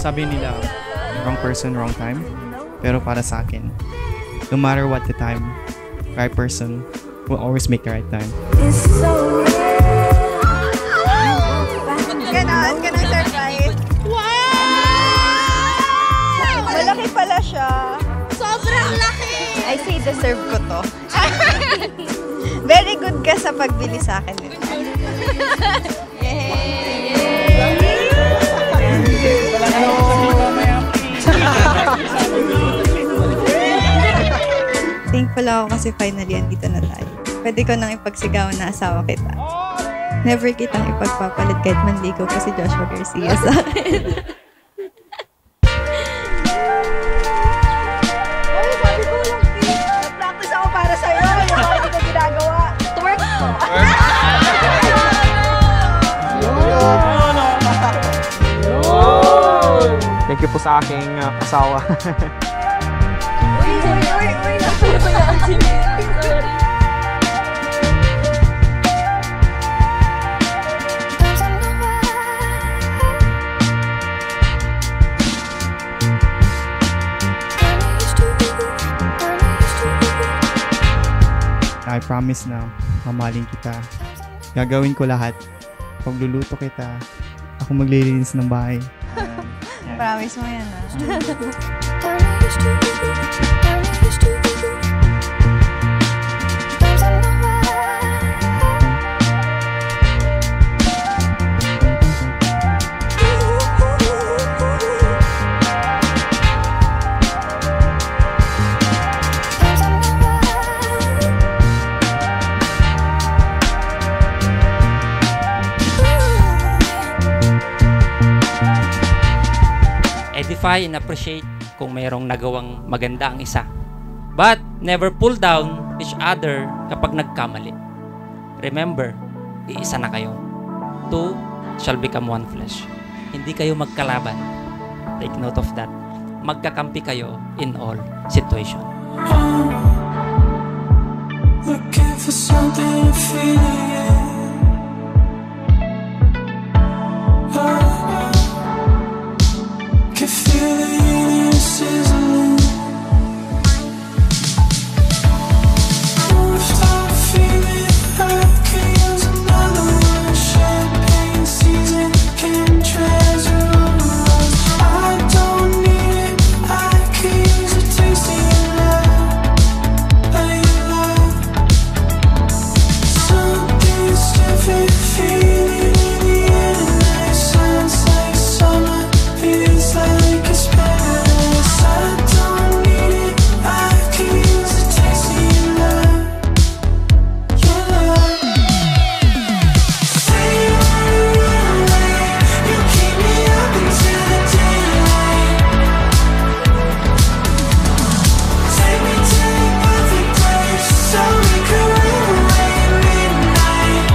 Sabi nila, wrong person, wrong time. Pero para sa akin, no matter what the time, right person will always make the right time. Ganon surprise. Wow! Malaki pala siya. Sobrang laki! I say deserve ko to. Very good ka sa pagbili sa akin. Thankful ako kasi finally andito na tayo. Pwede ko nang ipagsigawan na asawa kita. Never kitang ipagpapalit kahit manligaw ko si Joshua Garcia sa akin. Ay, sabi ko lang, nag-practice ako para sa'yo. Yung mga hindi ko ginagawa. Twerk ko. Thank you po sa aking asawa. I promise na mamahalin kita. Gagawin ko lahat. Pagluluto kita, ako maglilinis ng bahay. Promise mo yan, ah. Edify and appreciate kung mayroong nagawang maganda ang isa. But never pull down each other kapag nagkamali. Remember, iisa na kayo. Two shall become one flesh. Hindi kayo magkalaban. Take note of that. Magkakampi kayo in all situation. Looking for something, feeling it. Can feel the union sizzling. Rooftop feeling, I can use another one. Champagne season, can treasure all the ones. I don't need it, I can use a taste of your love, of your love. Something's different, feeling in the air tonight. Sounds like summer, feels like it's paradise. I don't need it, I can use a taste of your love, your love. Say you wanna run away, you keep me up until the daylight. Take me to a perfect place, so we can run away at midnight.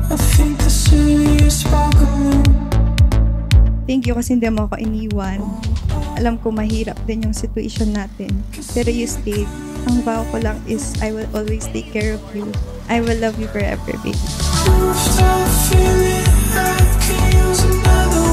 I think the city is sparkling. Thank you kasi hindi mo ako iniwan. Alam ko mahirap din yung situation natin. Pero you stayed. Ang vow ko lang is I will always take care of you. I will love you forever, baby. Rooftop feeling, I can use another